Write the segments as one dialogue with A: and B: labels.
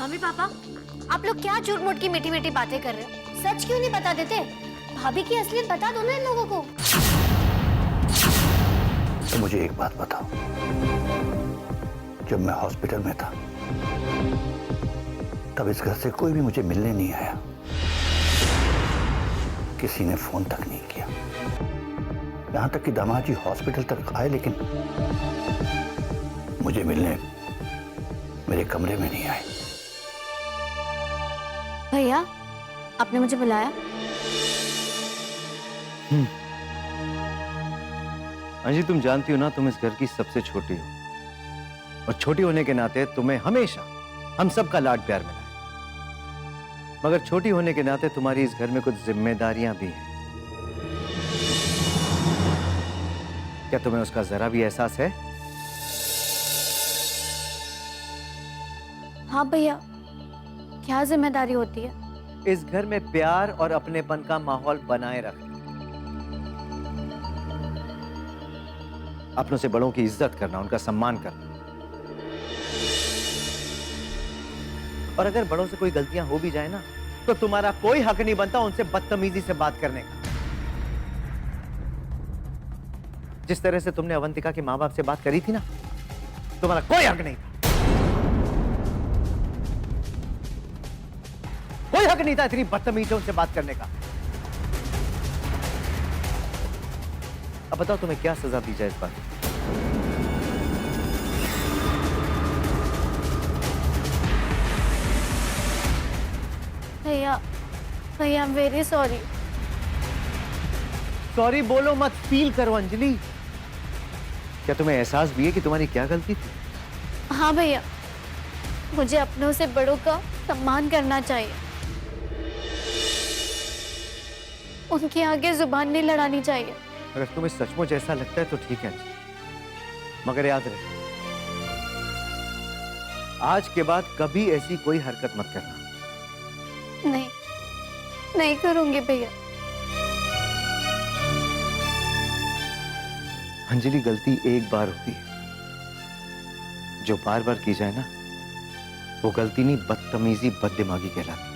A: Mummy papa, आप लोग क्या झूठ मूठ की मीठी मीठी बातें कर रहे हो? सच क्यों नहीं बता देते? भाभी की असलियत बता दो ना इन लोगों को।
B: तो मुझे एक बात बताओ, जब मैं हॉस्पिटल में था तब इस घर से कोई भी मुझे मिलने नहीं आया, किसी ने फोन तक नहीं किया। यहां तक कि दामाद जी हॉस्पिटल तक आए लेकिन मुझे मिलने मेरे कमरे में नहीं आए।
A: भैया, आपने मुझे बुलाया?
C: अंजी, तुम जानती हो ना, तुम इस घर की सबसे छोटी हो और छोटी होने के नाते तुम्हें हमेशा हम सबका लाड प्यार मिला है। मगर छोटी होने के नाते तुम्हारी इस घर में कुछ जिम्मेदारियां भी हैं। क्या तुम्हें उसका जरा भी एहसास है?
A: हाँ भैया, क्या जिम्मेदारी होती है?
C: इस घर में प्यार और अपनेपन का माहौल बनाए रखना, अपनों से बड़ों की इज्जत करना, उनका सम्मान करना, और अगर बड़ों से कोई गलतियां हो भी जाए ना, तो तुम्हारा कोई हक नहीं बनता उनसे बदतमीजी से बात करने का। जिस तरह से तुमने अवंतिका के मां बाप से बात करी थी ना, तुम्हारा कोई हक नहीं था। कोई हक नहीं था इतनी बदतमीजी से उनसे बात करने का। अब बताओ तुम्हें क्या सजा दी जाए इस बात?
A: भैया, भैया, I am very sorry.
C: Sorry बोलो मत, फील करो अंजलि। क्या तुम्हें एहसास भी है कि तुम्हारी क्या गलती थी?
A: हाँ भैया, मुझे अपनों से बड़ों का सम्मान करना चाहिए। उनके आगे जुबान नहीं लड़ानी चाहिए।
C: अगर तुम्हें सचमुच ऐसा लगता है तो ठीक है, मगर याद रहे, आज के बाद कभी ऐसी कोई हरकत मत करना।
A: नहीं, नहीं करूंगी भैया।
C: अंजलि, गलती एक बार होती है, जो बार बार की जाए ना, वो गलती नहीं, बदतमीजी, बददिमागी कहलाती है।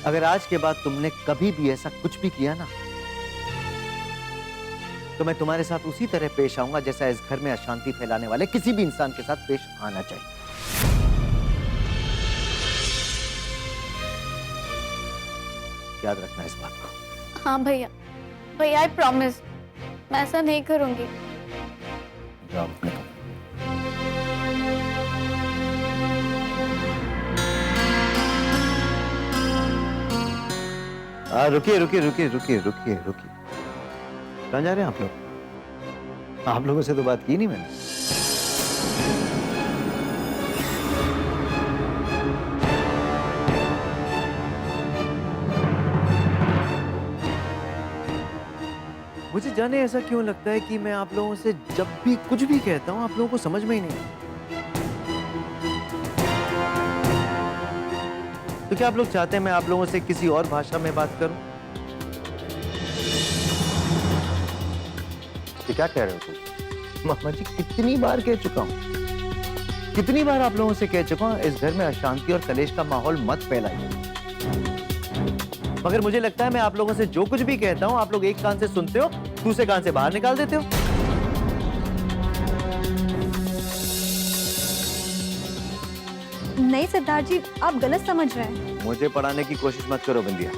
C: अगर आज के बाद तुमने कभी भी ऐसा कुछ भी किया ना, तो मैं तुम्हारे साथ उसी तरह पेश आऊंगा जैसा इस घर में अशांति फैलाने वाले किसी भी इंसान के साथ पेश आना चाहिए। याद रखना इस बात को।
A: हाँ भैया, भैया आई प्रॉमिस, मैं ऐसा नहीं करूंगी।
C: जाओ अपने कमरे। रुकिए रुकिए रुकिए रुकिए रुकिए रुकिए, कहाँ जा रहे हैं आप लोग? आप लोगों से तो बात की नहीं मैंने। मुझे जाने ऐसा क्यों लगता है कि मैं आप लोगों से जब भी कुछ भी कहता हूं, आप लोगों को समझ में ही नहीं आता। तो क्या आप लोग चाहते हैं मैं आप लोगों से किसी और भाषा में बात करूं? ये क्या कह रहे हो तुम? मामा जी, कितनी बार कह चुका हूं, कितनी बार आप लोगों से कह चुका हूं, इस घर में अशांति और कलेश का माहौल मत फैलाइए। मगर मुझे लगता है मैं आप लोगों से जो कुछ भी कहता हूं, आप लोग एक कान से सुनते हो, दूसरे कान से बाहर निकाल देते हो।
D: नहीं सिद्धार्थ जी, आप गलत समझ रहे हैं।
C: मुझे पढ़ाने की कोशिश मत करो बिंदिया,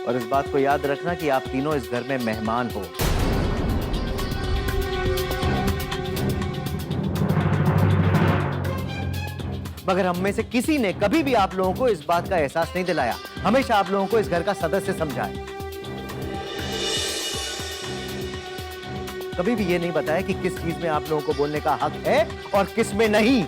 C: और इस बात को याद रखना कि आप तीनों इस घर में मेहमान हो। मगर हम में से किसी ने कभी भी आप लोगों को इस बात का एहसास नहीं दिलाया, हमेशा आप लोगों को इस घर का सदस्य समझा है। कभी भी ये नहीं बताया कि किस चीज में आप लोगों को बोलने का हक है और किस में नहीं।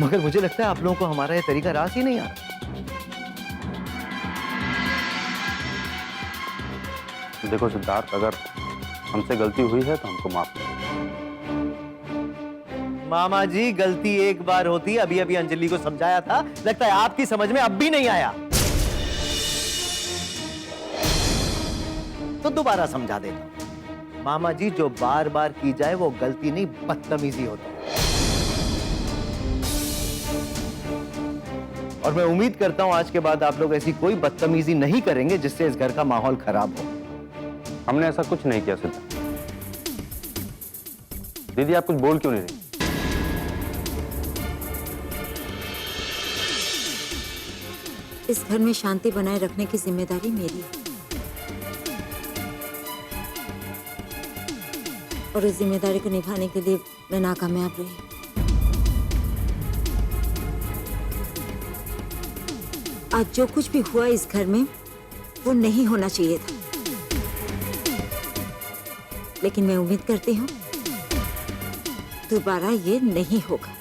C: मगर मुझे लगता है आप लोगों को हमारा ये तरीका रास ही नहीं आ रहा।
E: देखो सिद्धार्थ, अगर हमसे गलती हुई है तो हमको माफ करो।
C: मामा जी, गलती एक बार होती है, अभी अभी अंजलि को समझाया था, लगता है आपकी समझ में अब भी नहीं आया। तो दोबारा समझा देता हूं। मामा जी, जो बार बार की जाए वो गलती नहीं, बदतमीजी होती है। और मैं उम्मीद करता हूं आज के बाद आप लोग ऐसी कोई बदतमीजी नहीं करेंगे जिससे इस घर का माहौल खराब हो।
E: हमने ऐसा कुछ नहीं किया सिद्धार्थ। दीदी आप कुछ बोल क्यों नहीं रही?
F: इस घर में शांति बनाए रखने की जिम्मेदारी मेरी है और इस जिम्मेदारी को निभाने के लिए मैं नाकामयाब रही। आज जो कुछ भी हुआ इस घर में वो नहीं होना चाहिए था, लेकिन मैं उम्मीद करती हूँ दोबारा ये नहीं होगा।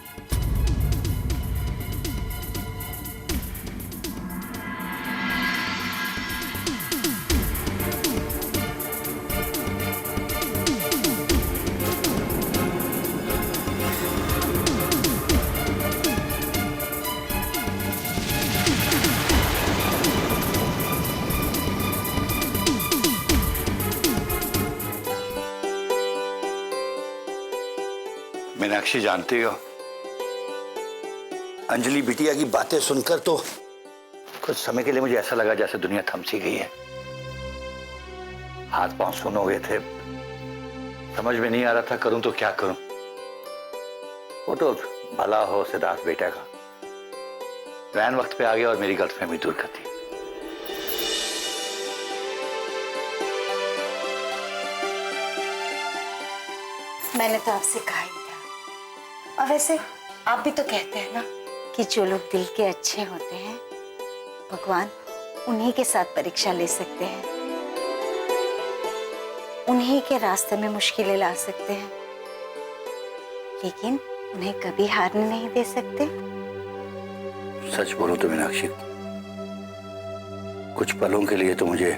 B: मीनाक्षी, जानती हो, अंजलि बिटिया की बातें सुनकर तो कुछ समय के लिए मुझे ऐसा लगा जैसे दुनिया थम सी गई है। हाथ पांव सुन हो गए थे, समझ में नहीं आ रहा था करूं तो क्या करूं। वो तो भला हो सिद्धार्थ बेटा का, वैन वक्त पे आ गया और मेरी गलतफहमी दूर कर दी।
G: मैंने तो आपसे कहा ही था। और वैसे आप भी तो कहते हैं ना कि जो लोग दिल के अच्छे होते हैं भगवान उन्हीं के साथ परीक्षा ले सकते हैं, उन्हीं के रास्ते में मुश्किलें ला सकते हैं, लेकिन उन्हें कभी हारने नहीं दे सकते।
B: सच बोलो तो मीनाक्षी, कुछ पलों के लिए तो मुझे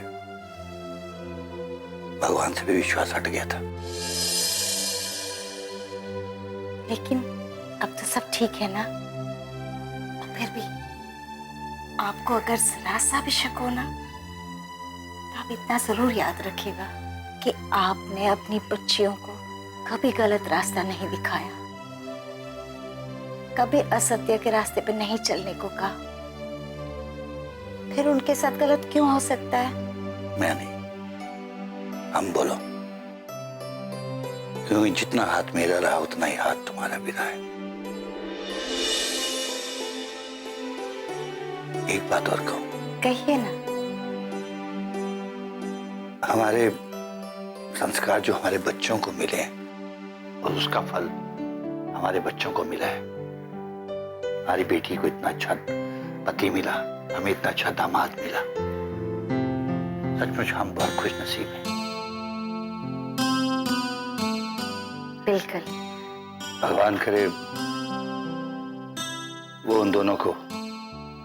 B: भगवान से भी विश्वास हट गया था।
G: लेकिन अब तो सब ठीक है ना। और फिर भी आपको अगर जरा सा भी शक हो ना तो आप इतना जरूर याद रखिएगा कि आपने अपनी बच्चियों को कभी गलत रास्ता नहीं दिखाया, कभी असत्य के रास्ते पे नहीं चलने को कहा। फिर उनके साथ गलत क्यों हो सकता है?
B: मैं नहीं, हम बोलो, क्योंकि जितना हाथ मेरा रहा उतना ही हाथ तुम्हारा भी रहा है। एक बात और कहूं?
G: कहिए ना।
B: हमारे संस्कार जो हमारे बच्चों को मिले हैं और उसका फल हमारे बच्चों को मिला है। हमारी बेटी को इतना अच्छा पति मिला, हमें इतना अच्छा दामाद मिला। सचमुच हम बहुत खुश नसीब हैं।
G: बिल्कुल।
B: भगवान करे वो उन दोनों को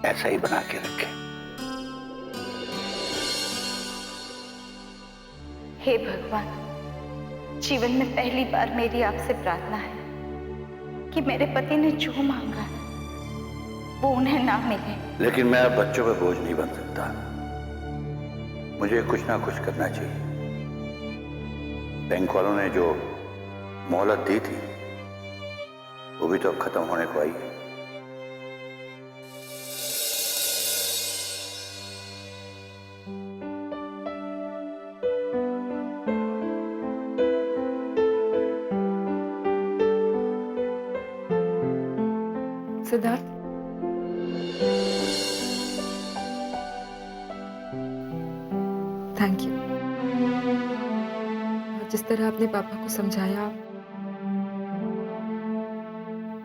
B: ऐसा ही बना के रखे।
G: हे भगवान, जीवन में पहली बार मेरी आपसे प्रार्थना है कि मेरे पति ने जो मांगा है वो उन्हें ना मिले।
B: लेकिन मैं अब बच्चों पे बोझ नहीं बन सकता, मुझे कुछ ना कुछ करना चाहिए। बैंक वालों ने जो मोहलत दी थी वो भी तो अब खत्म होने को आई है।
H: Siddharth, thank you. जिस तरह आपने पापा को समझाया,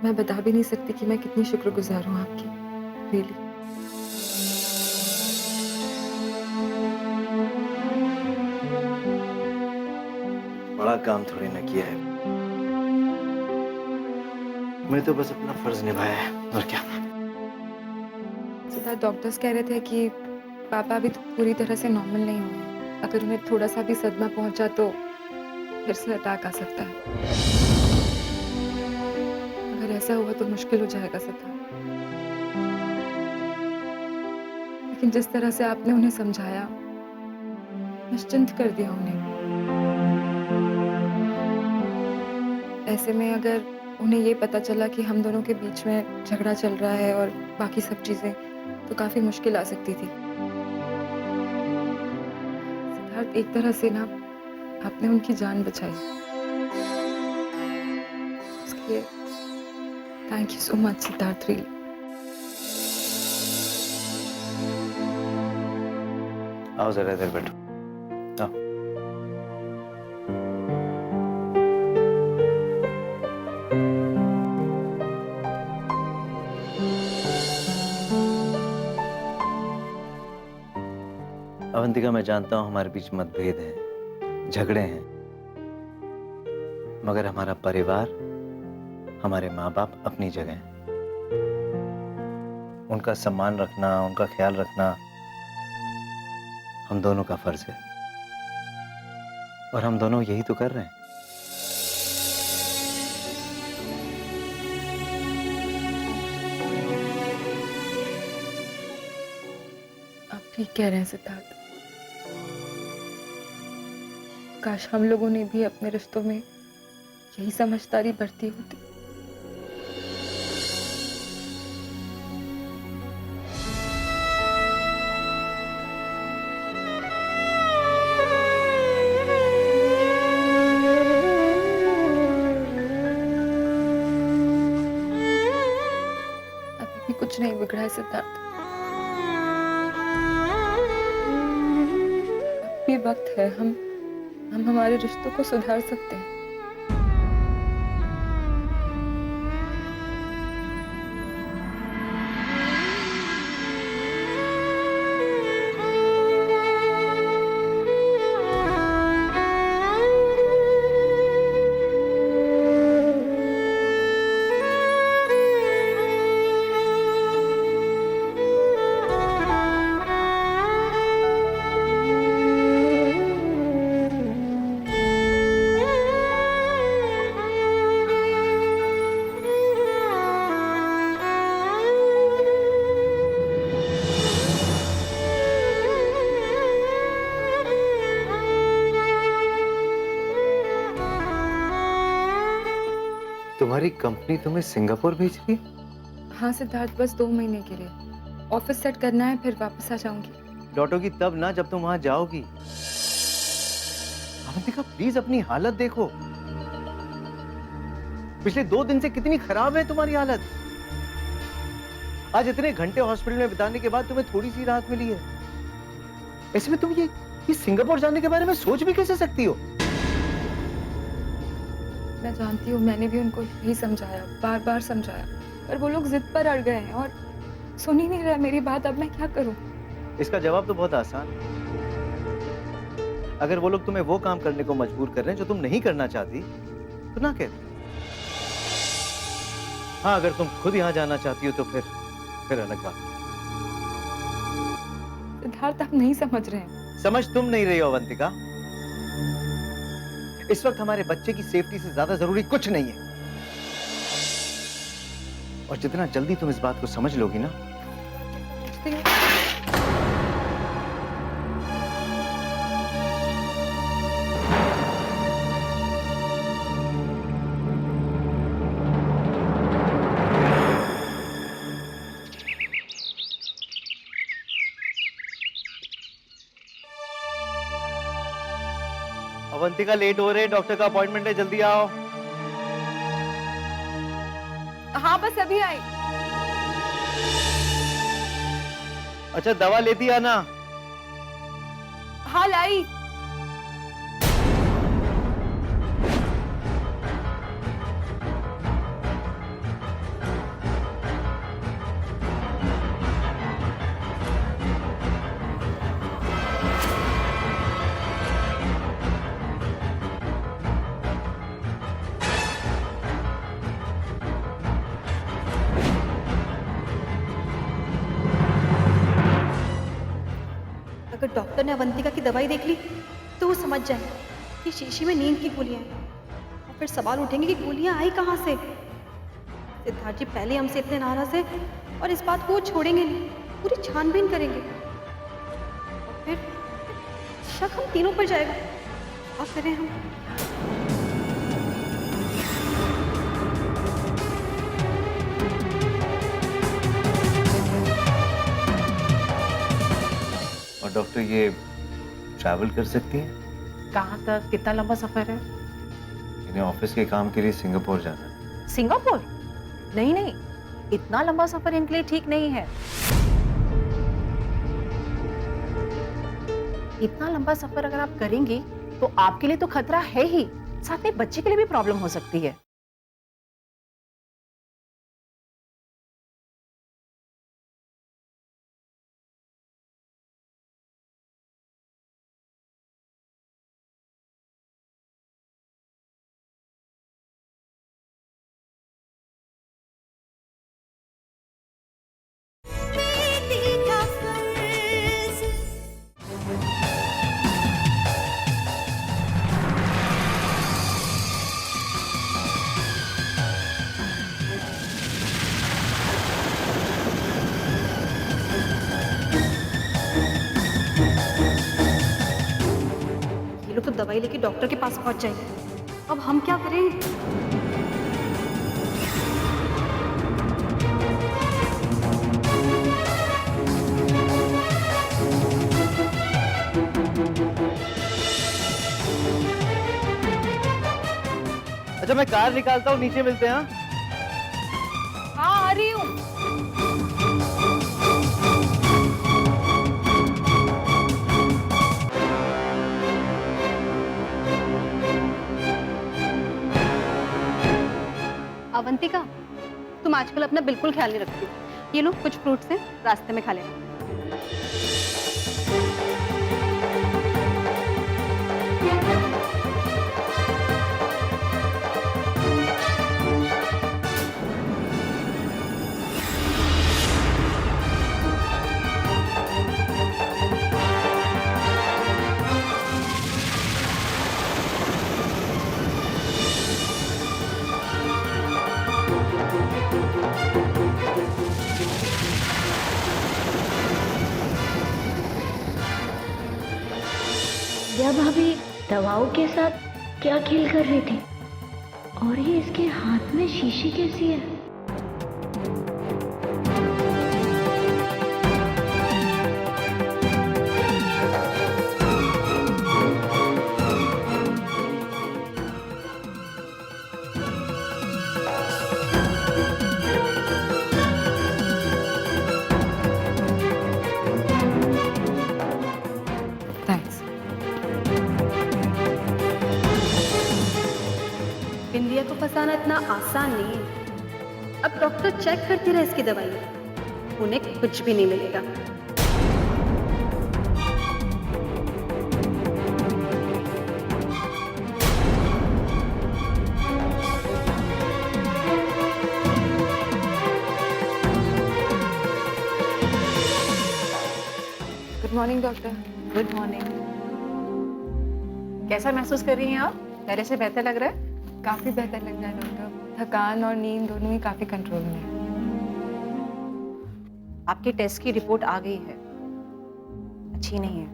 H: मैं बता भी नहीं सकती कि मैं कितनी शुक्रगुजार हूँ आपकी, रियली।
C: बड़ा काम थोड़ी ना किया है, मैं तो बस अपना फर्ज निभाया है, और क्या।
H: सिद्धार्थ, डॉक्टर्स कह रहे थे कि पापा अभी तो पूरी तरह से नॉर्मल नहीं हुए। अगर उन्हें थोड़ा सा भी सदमा पहुंचा तो फिर से अटैक आ सकता है। अगर ऐसा हुआ तो मुश्किल हो जाएगा सिद्धार्थ। लेकिन जिस तरह से आपने उन्हें समझाया, निश्चिंत कर दिया उन्हें। ऐसे में अगर उन्हें ये पता चला कि हम दोनों के बीच में झगड़ा चल रहा है और बाकी सब चीजें, तो काफी मुश्किल आ सकती थी। सिद्धार्थ, एक तरह से ना आपने उनकी जान बचाई, उसके लिए thank you so much Siddharth, really.
C: आओ जरा इधर बैठो। आओ। अवंतिका, मैं जानता हूं हमारे बीच मतभेद हैं, झगड़े हैं, मगर हमारा परिवार, हमारे माँ बाप अपनी जगह हैं। उनका सम्मान रखना, उनका ख्याल रखना हम दोनों का फर्ज है, और हम दोनों यही तो कर रहे हैं।
H: आप ठीक कह रहे हैं सिद्धार्थ। काश हम लोगों ने भी अपने रिश्तों में यही समझदारी बरती होती। अभी भी कुछ नहीं बिगड़ा है सिद्धार्थ। अब भी वक्त है, हम हमारे रिश्तों को सुधार सकते हैं।
C: तुम्हारी कंपनी तुम्हें सिंगापुर भेज रही है?
H: हाँ सिद्धार्थ, बस 2 महीने के लिए ऑफिस सेट करना है, फिर वापस आ जाऊंगी।
C: लौटोगी तब ना जब तुम वहां जाओगी। अवंतिका, प्लीज अपनी हालत देखो। पिछले 2 दिन से कितनी खराब है तुम्हारी हालत। आज इतने घंटे हॉस्पिटल में बिताने के बाद तुम्हें थोड़ी सी राहत मिली है। ऐसे में तुम ये सिंगापुर जाने के बारे में सोच भी कैसे सकती हो?
H: मैं जानती हूँ, मैंने भी उनको यही समझाया, बार बार समझाया, पर वो लोग जिद पर अड़ गए हैं और सुन ही नहीं रहे मेरी बात। अब मैं क्या करूँ?
C: इसका जवाब तो बहुत आसान है। अगर वो लोग तुम्हें वो काम करने को मजबूर कर रहे हैं जो तुम नहीं करना चाहती, तो ना कह। हाँ, अगर तुम खुद यहाँ जाना चाहती हो तो फिर अलग बात।
H: सिद्धार्थ, आप नहीं समझ रहे हैं।
C: समझ तुम नहीं रही हो अवंतिका। इस वक्त हमारे बच्चे की सेफ्टी से ज्यादा जरूरी कुछ नहीं है, और जितना जल्दी तुम इस बात को समझ लोगी ना, अवंतिका लेट हो रहे, डॉक्टर का अपॉइंटमेंट है, जल्दी आओ।
H: हाँ, बस अभी आई।
C: अच्छा, दवा लेती आना।
H: हाँ, लाई।
D: अगर डॉक्टर ने अवंतिका की दवाई देख ली तो वो समझ जाएंगे कि शीशी में नींद की गोलियां हैं, और फिर सवाल उठेंगे कि गोलियां आई कहाँ से। सिद्धार्थ जी पहले हमसे इतने नाराज है और इस बात को वो छोड़ेंगे नहीं, पूरी छानबीन करेंगे, और फिर शक हम तीनों पर जाएगा। क्या करें हम?
C: और डॉक्टर ये ट्रैवल कर सकती हैं?
I: कहाँ तक? कितना लंबा सफर है?
C: इन्हें ऑफिस के काम के लिए सिंगापुर जाना है।
I: सिंगापुर? नहीं नहीं, इतना लंबा सफर इनके लिए ठीक नहीं है। इतना लंबा सफर अगर आप करेंगी तो आपके लिए तो खतरा है ही, साथ में बच्चे के लिए भी प्रॉब्लम हो सकती है।
D: ये लोग तो दवाई लेके डॉक्टर के पास पहुंच जाएंगे। अब हम क्या करें?
C: अच्छा मैं कार निकालता हूँ, नीचे मिलते हैं।
I: हाँ आ रही हूँ।
D: अवंतिका, तुम आजकल अपना बिल्कुल ख्याल नहीं रखती। ये लो कुछ फ्रूट्स हैं, रास्ते में खा लेना।
J: जब भाभी दवाओं के साथ क्या खेल कर रही थी, और ये इसके हाथ में शीशी कैसी है?
H: थैंक्स।
D: बिंदिया को फंसाना इतना आसान नहीं है। अब डॉक्टर चेक करती रहे इसकी दवाई, उन्हें कुछ भी नहीं मिलेगा।
H: Good morning doctor.
I: Good morning. कैसा महसूस कर रही हैं आप? पहले से बेहतर लग रहा है?
H: काफी बेहतर लग रहा है डॉक्टर। थकान और नींद दोनों ही काफी कंट्रोल में है।
I: आपके टेस्ट की रिपोर्ट आ गई है, अच्छी नहीं है।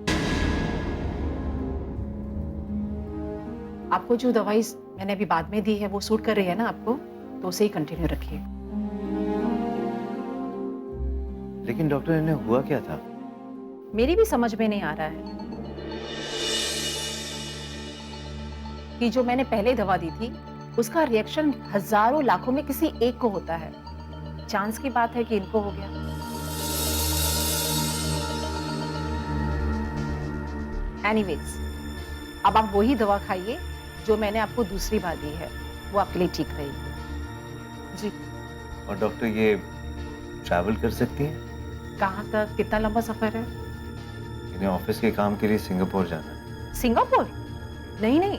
I: आपको जो दवाई मैंने अभी बाद में दी है वो सूट कर रही है ना आपको, तो उसे ही कंटिन्यू रखिए।
C: लेकिन डॉक्टर इन्हें हुआ क्या था?
I: मेरी भी समझ में नहीं आ रहा है कि जो मैंने पहले दवा दी थी उसका रिएक्शन हजारों लाखों में किसी एक को होता है। चांस की बात है कि इनको हो गया। एनीवेज, अब आप वही दवा खाइए जो मैंने आपको दूसरी बार दी है, वो आपके लिए ठीक रहेगी। जी।
C: और डॉक्टर ये ट्रैवल कर सकती हैं?
I: कहाँ तक? कितना लंबा सफर है?
C: इन्हें ऑफिस के काम के लिए सिंगापुर जाना है।
I: सिंगापुर? नहीं नहीं,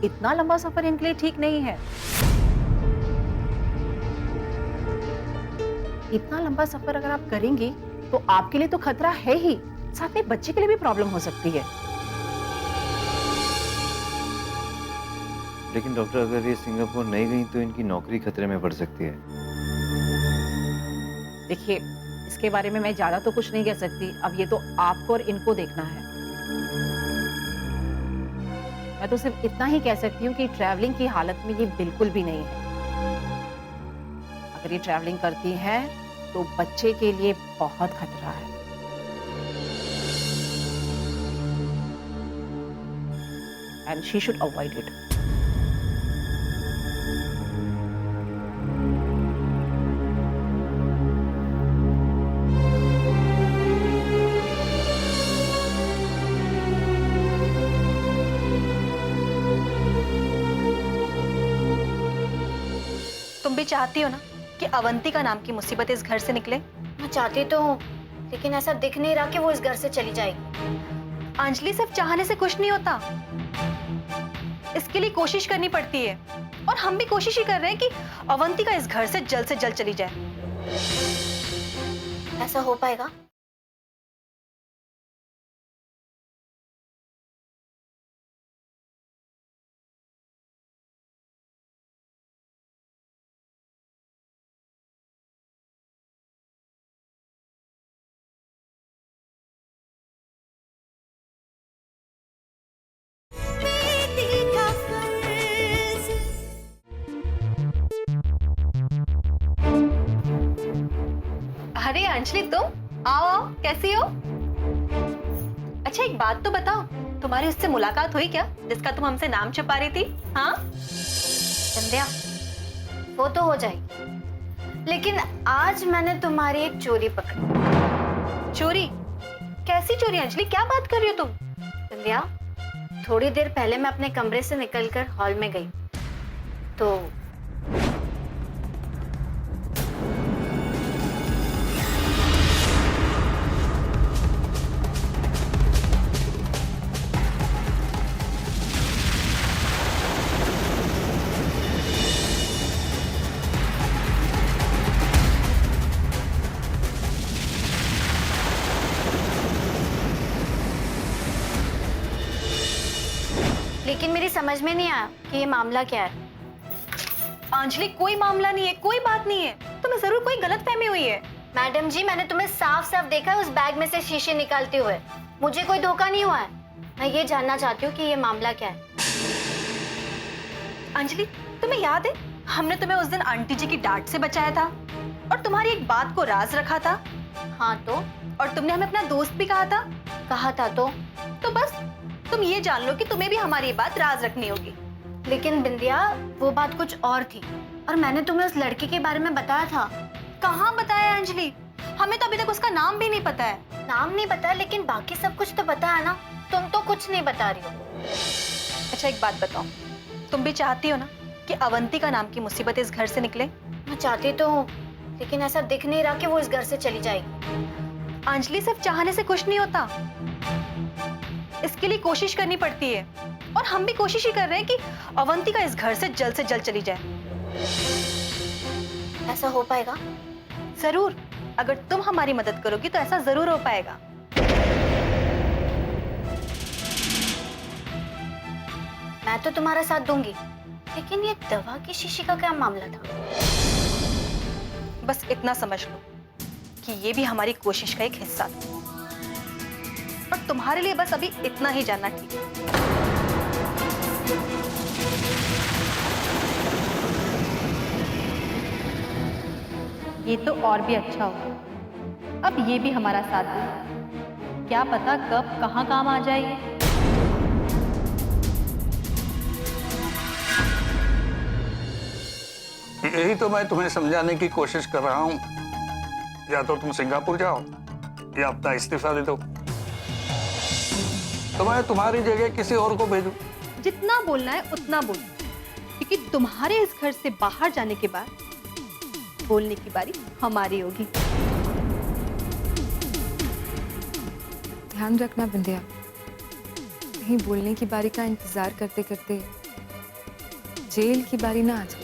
I: इतना लंबा सफर इनके लिए ठीक नहीं है। इतना लंबा सफर अगर आप करेंगी तो आपके लिए तो खतरा है ही, साथ में बच्चे के लिए भी प्रॉब्लम हो सकती है।
C: लेकिन डॉक्टर अगर ये सिंगापुर नहीं गई तो इनकी नौकरी खतरे में पड़ सकती है।
I: देखिए, इसके बारे में मैं ज्यादा तो कुछ नहीं कह सकती, अब ये तो आपको और इनको देखना है। मैं तो सिर्फ इतना ही कह सकती हूँ कि ट्रैवलिंग की हालत में ये बिल्कुल भी नहीं है। अगर ये ट्रैवलिंग करती है तो बच्चे के लिए बहुत खतरा है। And she should avoid it.
D: तुम भी चाहती हो ना कि अवंतिका नाम की मुसीबत इस घर से निकले?
A: मैं चाहती तो हूँ, लेकिन ऐसा दिख नहीं रहा कि वो इस घर से चली जाएगी।
D: अंजलि, सिर्फ चाहने से कुछ नहीं होता, इसके लिए कोशिश करनी पड़ती है। और हम भी कोशिश ही कर रहे हैं कि अवंतिका इस घर से जल्द चली जाए।
A: ऐसा हो पाएगा?
D: अरे अंजलि, तुम आओ आओ, कैसी हो? अच्छा एक बात तो बताओ, तुम्हारी उससे मुलाकात हुई क्या जिसका तुम हमसे नाम छुपा रही थी? हाँ
A: संध्या, वो तो हो जाएगी, लेकिन आज मैंने तुम्हारी एक चोरी पकड़ी।
D: चोरी? कैसी चोरी अंजलि, क्या बात कर रही हो तुम?
A: संध्या, थोड़ी देर पहले मैं अपने कमरे से निकलकर हॉल में गई तो लेकिन मेरी समझ में नहीं आया कि ये मामला क्या है।
D: अंजलि, कोई मामला नहीं है, कोई बात नहीं है, तुम्हें जरूर कोई गलतफहमी हुई है।
A: मैडम जी, मैंने तुम्हें साफ साफ देखा है उस बैग में से शीशे निकालते हुए। मुझे कोई धोखा नहीं हुआ है। मैं ये जानना चाहती हूँ कि ये मामला क्या है।
D: अंजलि, तुम्हें याद है हमने तुम्हें उस दिन आंटी जी की डांट से बचाया था और तुम्हारी एक बात को राज रखा था?
A: हाँ तो?
D: और तुमने हमें अपना दोस्त भी कहा था।
A: कहा था तो
D: बस तुम ये जान लो कि तुम्हें भी हमारी ये बात राज रखनी होगी।
A: लेकिन बिंदिया, वो बात कुछ और थी और मैंने तुम्हें उस लड़की के बारे में बताया था।
D: कहाँ बताया अंजलि? हमें तो अभी तक उसका नाम भी नहीं पता है।
A: नाम नहीं पता, लेकिन बाकी सब कुछ तो पता है ना। तुम तो कुछ नहीं बता रही हो।
D: अच्छा एक बात बताओ, तुम भी चाहती हो ना कि अवंतिका नाम की मुसीबत इस घर से निकले?
A: मैं चाहती तो हूँ, लेकिन ऐसा दिख नहीं रहा कि वो इस घर से चली जाएगी।
D: अंजलि, सिर्फ चाहने से कुछ नहीं होता, इसके लिए कोशिश करनी पड़ती है। और हम भी कोशिश ही कर रहे हैं कि अवंतिका इस घर से जल्द चली जाए।
A: ऐसा हो पाएगा?
D: जरूर, अगर तुम हमारी मदद करोगी तो ऐसा जरूर हो पाएगा।
A: मैं तो तुम्हारा साथ दूंगी, लेकिन ये दवा की शीशी का क्या मामला था?
D: बस इतना समझ लो कि ये भी हमारी कोशिश का एक हिस्सा था और तुम्हारे लिए बस अभी इतना ही जानना ठीक है। ये तो और भी अच्छा होगा, अब ये भी हमारा साथ दे। क्या पता कब कहाँ काम आ जाए ये।
K: यही तो मैं तुम्हें समझाने की कोशिश कर रहा हूँ। या तो तुम सिंगापुर जाओ या अपना इस्तीफा दे दो, तो मैं तुम्हारी जगह किसी और को भेजूं।
D: जितना बोलना है उतना बोलो, क्योंकि तुम्हारे इस घर से बाहर जाने के बाद बोलने की बारी हमारी होगी।
H: ध्यान रखना बिंदिया, कहीं बोलने की बारी का इंतजार करते करते जेल की बारी ना आ जाए।